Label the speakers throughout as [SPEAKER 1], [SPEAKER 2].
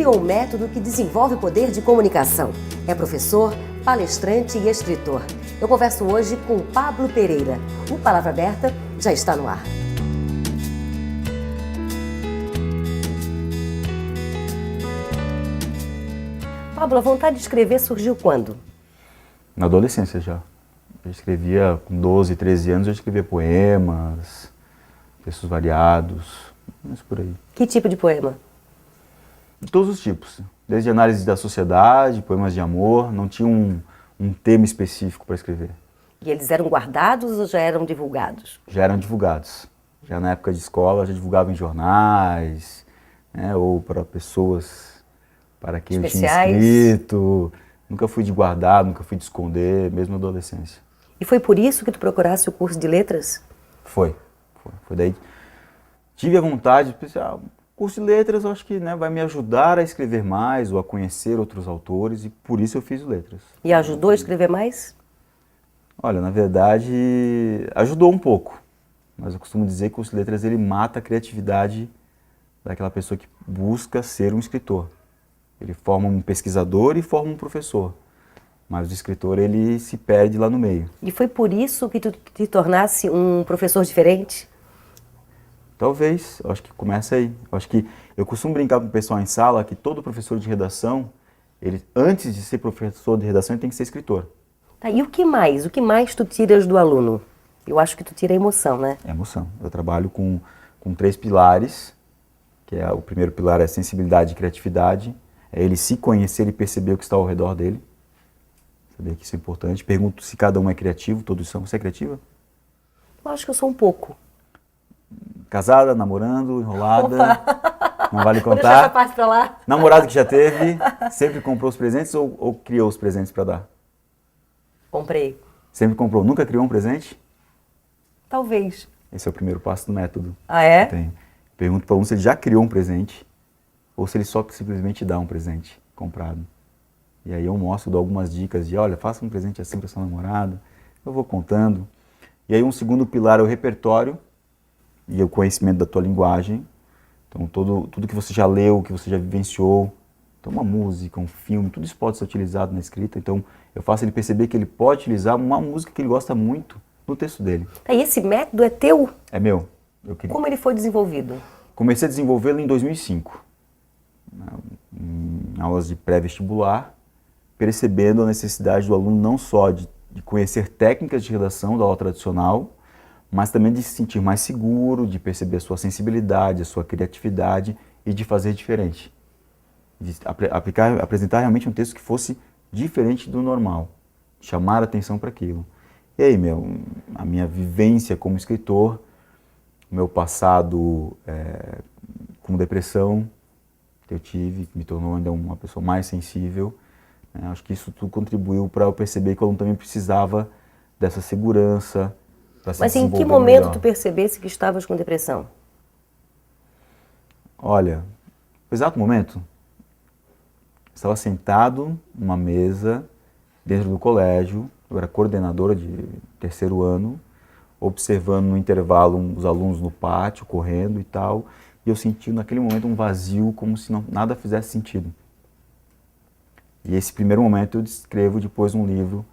[SPEAKER 1] criou um método que desenvolve o poder de comunicação. É professor, palestrante e escritor. Eu converso hoje com Pablo Pereira. O Palavra Aberta já está no ar. Pablo, a vontade de escrever surgiu quando?
[SPEAKER 2] Na adolescência já. Eu escrevia com 12, 13 anos, eu escrevia poemas, textos variados, mas por aí.
[SPEAKER 1] Que tipo de poema?
[SPEAKER 2] De todos os tipos. Desde análise da sociedade, poemas de amor, não tinha um tema específico para escrever.
[SPEAKER 1] E eles eram guardados ou já eram divulgados?
[SPEAKER 2] Já eram divulgados. Já na época de escola, já divulgava em jornais, né, ou para pessoas para quem
[SPEAKER 1] especiais.
[SPEAKER 2] Eu tinha escrito. Nunca fui de guardar, nunca fui de esconder, mesmo na adolescência.
[SPEAKER 1] E foi por isso que tu procurasse o curso de letras?
[SPEAKER 2] Foi daí. Tive a vontade de pensar, curso de letras eu acho que, né, vai me ajudar a escrever mais ou a conhecer outros autores e por isso eu fiz letras.
[SPEAKER 1] E ajudou a escrever mais?
[SPEAKER 2] Olha, na verdade, ajudou um pouco. Mas eu costumo dizer que o curso de letras ele mata a criatividade daquela pessoa que busca ser um escritor. Ele forma um pesquisador e forma um professor. Mas o escritor, ele se perde lá no meio.
[SPEAKER 1] E foi por isso que tu te tornasse um professor diferente?
[SPEAKER 2] Talvez, eu acho que começa aí. Eu costumo brincar com o pessoal em sala que todo professor de redação, ele, antes de ser professor de redação, ele tem que ser escritor.
[SPEAKER 1] Tá, e o que mais? O que mais tu tiras do aluno? Eu acho que tu tira a emoção, né?
[SPEAKER 2] É emoção. Eu trabalho com 3 pilares, que é o primeiro pilar é sensibilidade e criatividade. É ele se conhecer e perceber o que está ao redor dele. Saber que isso é importante. Pergunto se cada um é criativo, todos são. Você é criativa?
[SPEAKER 1] Eu acho que eu sou um pouco.
[SPEAKER 2] Casada, namorando, enrolada?
[SPEAKER 1] Opa.
[SPEAKER 2] Não vale
[SPEAKER 1] Vou deixar
[SPEAKER 2] contar.
[SPEAKER 1] essa parte pra lá.
[SPEAKER 2] Namorado que já teve, sempre comprou os presentes ou criou os presentes para dar?
[SPEAKER 1] Comprei.
[SPEAKER 2] Sempre comprou. Nunca criou um presente?
[SPEAKER 1] Talvez.
[SPEAKER 2] Esse é o primeiro passo do método.
[SPEAKER 1] Ah, é?
[SPEAKER 2] Pergunto para um se ele já criou um presente ou se ele só simplesmente dá um presente comprado. E aí eu mostro, dou algumas dicas de, olha, faça um presente assim para sua namorada. Eu vou contando. E aí um segundo pilar é o repertório e o conhecimento da tua linguagem. Então tudo que você já leu, que você já vivenciou, então uma música, um filme, tudo isso pode ser utilizado na escrita. Então eu faço ele perceber que ele pode utilizar uma música que ele gosta muito no texto dele.
[SPEAKER 1] E esse método é teu?
[SPEAKER 2] É meu.
[SPEAKER 1] Como ele foi desenvolvido?
[SPEAKER 2] Comecei a desenvolvê-lo em 2005, em aulas de pré-vestibular, percebendo a necessidade do aluno não só de conhecer técnicas de redação da aula tradicional, mas também de se sentir mais seguro, de perceber a sua sensibilidade, a sua criatividade e de fazer diferente. De apresentar realmente um texto que fosse diferente do normal, chamar a atenção para aquilo. E aí, a minha vivência como escritor, meu passado com depressão que eu tive, que me tornou ainda uma pessoa mais sensível, acho que isso tudo contribuiu para eu perceber que eu também precisava dessa segurança.
[SPEAKER 1] Mas em que momento tu percebesse que estavas com depressão?
[SPEAKER 2] Olha, no exato momento, estava sentado numa mesa dentro do colégio, eu era coordenadora de terceiro ano, observando no intervalo os alunos no pátio, correndo e tal, e eu senti naquele momento um vazio, como se nada fizesse sentido. E esse primeiro momento eu descrevo depois num livro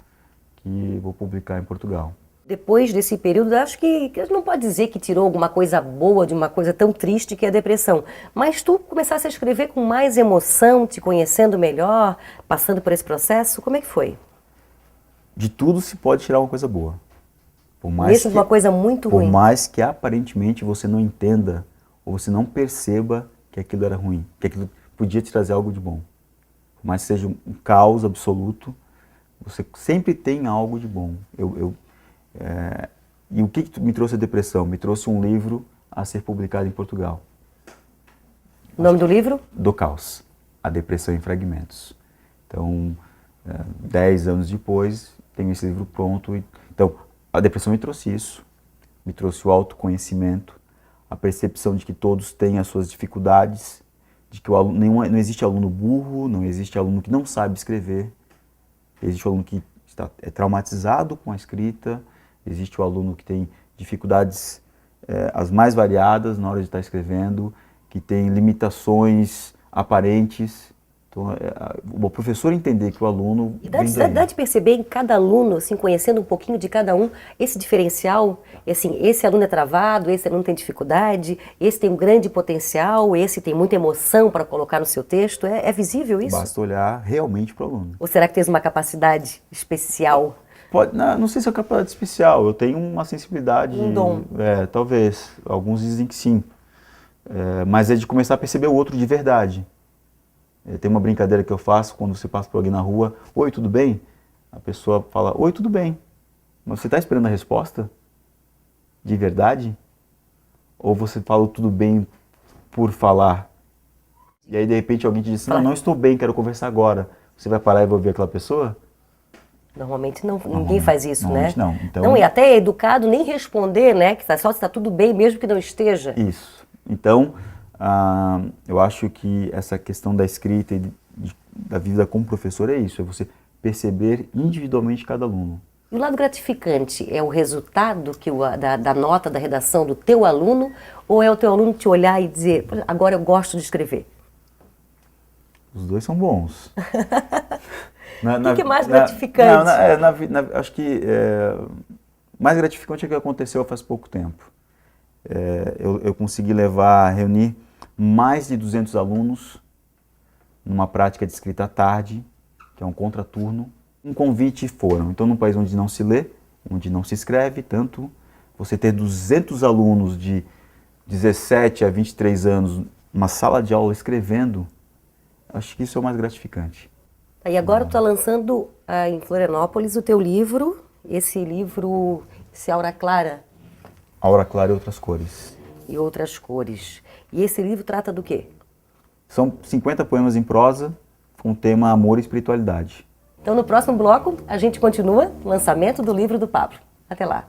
[SPEAKER 2] que vou publicar em Portugal.
[SPEAKER 1] Depois desse período, acho que não pode dizer que tirou alguma coisa boa de uma coisa tão triste que é a depressão, mas tu começaste a escrever com mais emoção, te conhecendo melhor, passando por esse processo, como é que foi?
[SPEAKER 2] De tudo se pode tirar uma coisa boa.
[SPEAKER 1] Isso é uma coisa muito ruim.
[SPEAKER 2] Por mais que aparentemente você não entenda ou você não perceba que aquilo era ruim, que aquilo podia te trazer algo de bom. Por mais que seja um caos absoluto, você sempre tem algo de bom. E o que me trouxe a depressão? Me trouxe um livro a ser publicado em Portugal.
[SPEAKER 1] O nome do livro?
[SPEAKER 2] Do Caos, A Depressão em Fragmentos. Então, 10 anos depois, tenho esse livro pronto. Então, a depressão me trouxe isso, me trouxe o autoconhecimento, a percepção de que todos têm as suas dificuldades, de que não existe aluno burro, não existe aluno que não sabe escrever, existe o aluno que é traumatizado com a escrita, existe o aluno que tem dificuldades as mais variadas na hora de estar escrevendo, que tem limitações aparentes. Então, o professor entender que o aluno
[SPEAKER 1] E
[SPEAKER 2] vem daí.
[SPEAKER 1] dá de perceber em cada aluno, assim, conhecendo um pouquinho de cada um, esse diferencial, assim, esse aluno é travado, esse aluno tem dificuldade, esse tem um grande potencial, esse tem muita emoção para colocar no seu texto. É visível isso?
[SPEAKER 2] Basta olhar realmente para o aluno.
[SPEAKER 1] Ou será que tem uma capacidade especial?
[SPEAKER 2] Não sei se é uma capacidade especial, eu tenho uma sensibilidade.
[SPEAKER 1] Um dom.
[SPEAKER 2] Talvez. Alguns dizem que sim. Mas é de começar a perceber o outro de verdade. Tem uma brincadeira que eu faço quando você passa por alguém na rua: oi, tudo bem? A pessoa fala: oi, tudo bem. Mas você está esperando a resposta? De verdade? Ou você fala tudo bem por falar? E aí de repente alguém te diz: não estou bem, quero conversar agora. Você vai parar e vai ouvir aquela pessoa?
[SPEAKER 1] Normalmente não, ninguém faz isso, né?
[SPEAKER 2] Não. Então,
[SPEAKER 1] não, e até é educado nem responder, né? Que só se está tudo bem, mesmo que não esteja.
[SPEAKER 2] Isso. Então, eu acho que essa questão da escrita e da vida como professor é isso, é você perceber individualmente cada aluno.
[SPEAKER 1] E o lado gratificante é o resultado da nota, da redação do teu aluno, ou é o teu aluno te olhar e dizer: agora eu gosto de escrever?
[SPEAKER 2] Os dois são bons.
[SPEAKER 1] O que é mais gratificante?
[SPEAKER 2] Acho que mais gratificante é o que aconteceu faz pouco tempo. Eu consegui reunir mais de 200 alunos numa prática de escrita à tarde, que é um contraturno. Um convite foram. Então, num país onde não se lê, onde não se escreve tanto, você ter 200 alunos de 17 a 23 anos numa sala de aula escrevendo, acho que isso é o mais gratificante.
[SPEAKER 1] E agora tu está lançando em Florianópolis o teu livro, esse Aura Clara.
[SPEAKER 2] Aura Clara e Outras Cores.
[SPEAKER 1] E Outras Cores. E esse livro trata do quê?
[SPEAKER 2] São 50 poemas em prosa com o tema amor e espiritualidade.
[SPEAKER 1] Então no próximo bloco a gente continua o lançamento do livro do Pablo. Até lá.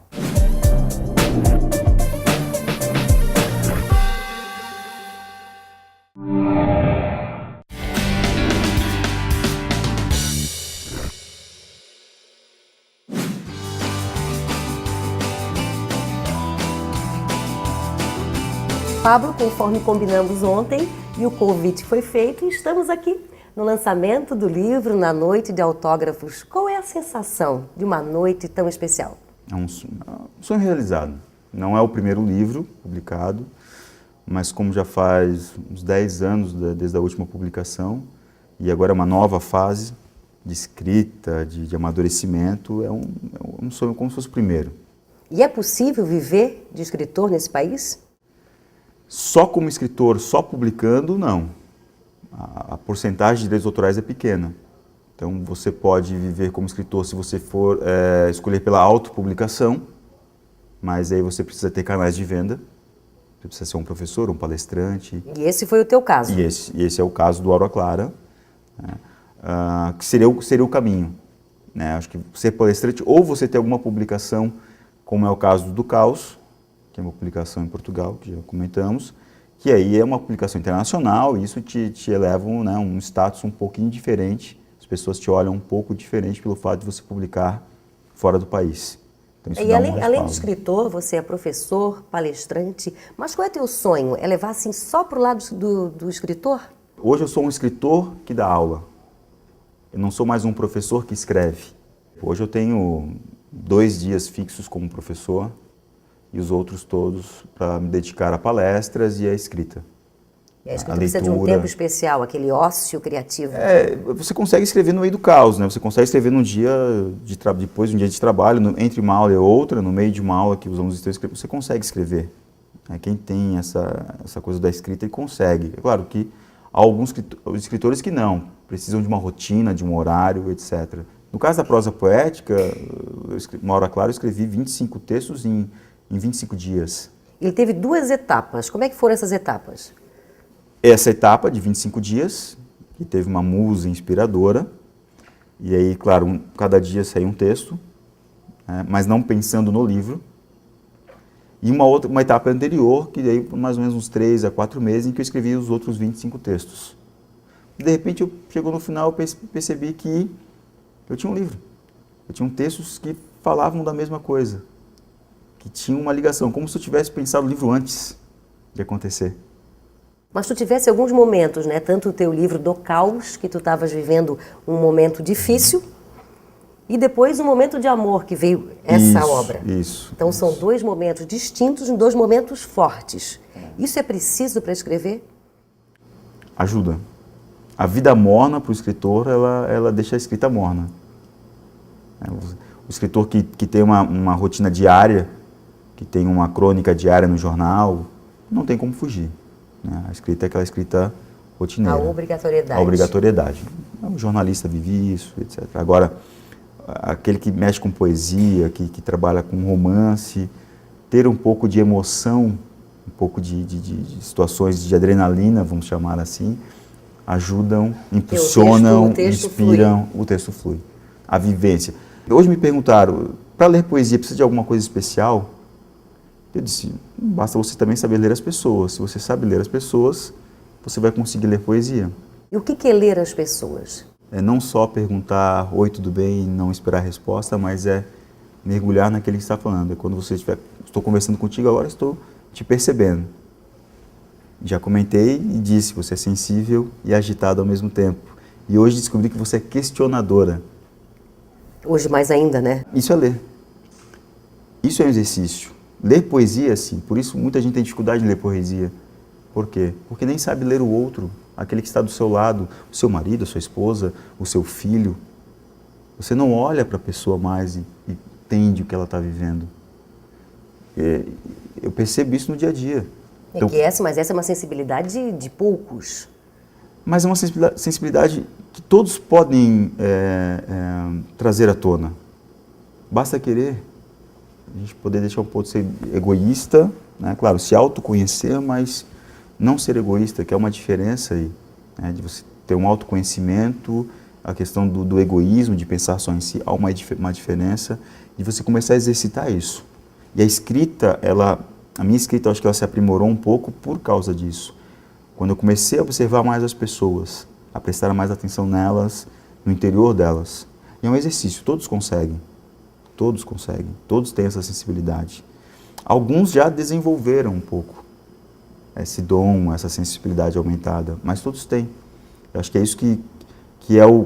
[SPEAKER 1] Pablo, conforme combinamos ontem, e o convite foi feito, e estamos aqui no lançamento do livro, na noite de autógrafos. Qual é a sensação de uma noite tão especial?
[SPEAKER 2] É um sonho realizado. Não é o primeiro livro publicado, mas como já faz uns 10 anos desde a última publicação, e agora é uma nova fase de escrita, de amadurecimento, é um sonho como se fosse o primeiro.
[SPEAKER 1] E é possível viver de escritor nesse país?
[SPEAKER 2] Só como escritor, só publicando, não. A porcentagem de direitos autorais é pequena. Então, você pode viver como escritor se você for escolher pela autopublicação, mas aí você precisa ter canais de venda, você precisa ser um professor, um palestrante.
[SPEAKER 1] E esse foi o teu caso?
[SPEAKER 2] E esse é o caso do Aura Clara, né? Que seria o caminho. Né? Acho que ser palestrante, ou você ter alguma publicação, como é o caso do Caos, que é uma publicação em Portugal, que já comentamos, que aí é uma publicação internacional e isso te eleva um status um pouquinho diferente, as pessoas te olham um pouco diferente pelo fato de você publicar fora do país. Então, isso
[SPEAKER 1] e
[SPEAKER 2] dá
[SPEAKER 1] além de escritor, você é professor, palestrante, mas qual é teu sonho? É levar assim só para o lado do escritor?
[SPEAKER 2] Hoje eu sou um escritor que dá aula, eu não sou mais um professor que escreve. Hoje eu tenho 2 dias fixos como professor, e os outros todos para me dedicar a palestras e à escrita.
[SPEAKER 1] E a escrita precisa de um tempo especial, aquele ócio criativo.
[SPEAKER 2] Você consegue escrever no meio do caos, né? Você consegue escrever num dia depois de um dia de trabalho, entre uma aula e outra, no meio de uma aula que os alunos estão escrevendo, você consegue escrever. Quem tem essa coisa da escrita, ele consegue. É claro que há alguns escritores que não, precisam de uma rotina, de um horário, etc. No caso da prosa poética, uma Aura Clara, eu escrevi 25 textos em 25 dias.
[SPEAKER 1] Ele teve 2 etapas. Como é que foram essas etapas?
[SPEAKER 2] Essa etapa de 25 dias, que teve uma musa inspiradora, e aí, claro, cada dia saiu um texto, né, mas não pensando no livro. E uma etapa anterior, que daí mais ou menos uns 3 a 4 meses, em que eu escrevi os outros 25 textos. De repente, chegou no final, eu percebi que eu tinha um livro. Eu tinha textos que falavam da mesma coisa, que tinham uma ligação, como se eu tivesse pensado o livro antes de acontecer.
[SPEAKER 1] Mas tu tivesse alguns momentos, né? Tanto o teu livro do caos, que tu estavas vivendo um momento difícil, e depois um momento de amor, que veio essa obra.
[SPEAKER 2] Isso.
[SPEAKER 1] Então são dois momentos distintos, em dois momentos fortes. Isso é preciso para escrever?
[SPEAKER 2] Ajuda. A vida morna para o escritor, ela deixa a escrita morna. O escritor que tem uma rotina diária, que tem uma crônica diária no jornal, não tem como fugir. Né? A escrita é aquela escrita rotineira.
[SPEAKER 1] A obrigatoriedade.
[SPEAKER 2] A obrigatoriedade. O jornalista vive isso, etc. Agora, aquele que mexe com poesia, que trabalha com romance, ter um pouco de emoção, um pouco de situações de adrenalina, vamos chamar assim, ajudam, impulsionam, inspiram, o texto flui. A vivência. Hoje me perguntaram, para ler poesia precisa de alguma coisa especial? Eu disse, basta você também saber ler as pessoas. Se você sabe ler as pessoas, você vai conseguir ler poesia.
[SPEAKER 1] E o que é ler as pessoas?
[SPEAKER 2] É não só perguntar, oi, tudo bem, e não esperar a resposta, mas é mergulhar naquele que está falando. É quando você estiver, estou conversando contigo agora, estou te percebendo. Já comentei e disse, você é sensível e agitado ao mesmo tempo. E hoje descobri que você é questionadora.
[SPEAKER 1] Hoje mais ainda, né?
[SPEAKER 2] Isso é ler. Isso é um exercício. Ler poesia, sim. Por isso muita gente tem dificuldade em ler poesia. Por quê? Porque nem sabe ler o outro, aquele que está do seu lado, o seu marido, a sua esposa, o seu filho. Você não olha para a pessoa mais e entende o que ela está vivendo. Eu percebo isso no dia a dia.
[SPEAKER 1] Então, mas essa é uma sensibilidade de poucos.
[SPEAKER 2] Mas é uma sensibilidade que todos podem trazer à tona. Basta querer. A gente poder deixar um pouco de ser egoísta, né? Claro, se autoconhecer, mas não ser egoísta, que é uma diferença aí, né? De você ter um autoconhecimento, a questão do egoísmo, de pensar só em si, há uma diferença, de você começar a exercitar isso. E a escrita, a minha escrita, eu acho que ela se aprimorou um pouco por causa disso. Quando eu comecei a observar mais as pessoas, a prestar mais atenção nelas, no interior delas. E é um exercício, todos conseguem. Todos conseguem, todos têm essa sensibilidade. Alguns já desenvolveram um pouco esse dom, essa sensibilidade aumentada, mas todos têm. Eu acho que é isso que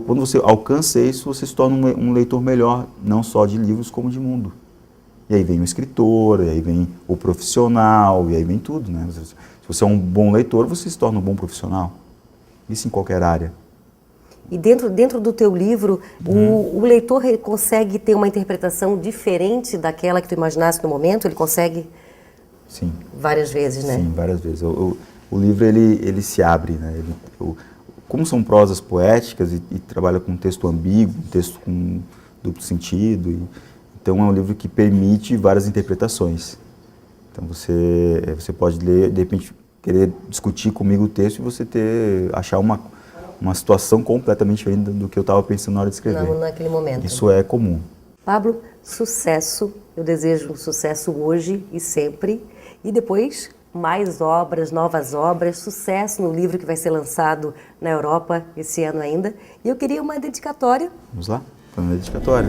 [SPEAKER 2] quando você alcança isso, você se torna um leitor melhor, não só de livros, como de mundo. E aí vem o escritor, e aí vem o profissional, e aí vem tudo, né? Se você é um bom leitor, você se torna um bom profissional. Isso em qualquer área.
[SPEAKER 1] E dentro do teu livro, o leitor consegue ter uma interpretação diferente daquela que tu imaginasse no momento? Ele consegue?
[SPEAKER 2] Sim.
[SPEAKER 1] Várias vezes, né?
[SPEAKER 2] Sim, várias vezes. O livro, ele se abre, né? Como são prosas poéticas e trabalha com um texto ambíguo, um texto com duplo sentido, então é um livro que permite várias interpretações. Então você pode ler, de repente, querer discutir comigo o texto e você achar uma situação completamente diferente do que eu estava pensando na hora de escrever.
[SPEAKER 1] Não, naquele momento.
[SPEAKER 2] Isso é comum.
[SPEAKER 1] Pablo, sucesso. Eu desejo um sucesso hoje e sempre. E depois, mais obras, novas obras, sucesso no livro que vai ser lançado na Europa esse ano ainda. E eu queria uma dedicatória.
[SPEAKER 2] Vamos lá? Para uma dedicatória.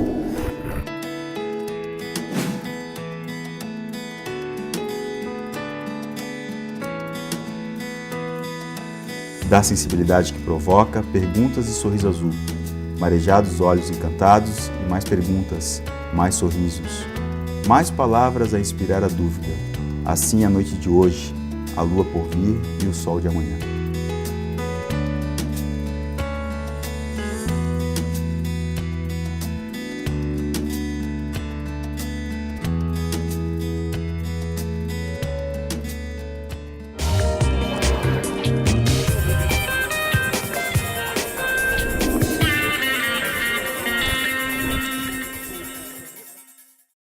[SPEAKER 2] Da sensibilidade que provoca, perguntas e sorriso azul. Marejados olhos encantados e mais perguntas, mais sorrisos. Mais palavras a inspirar a dúvida. Assim a noite de hoje, a lua por vir e o sol de amanhã.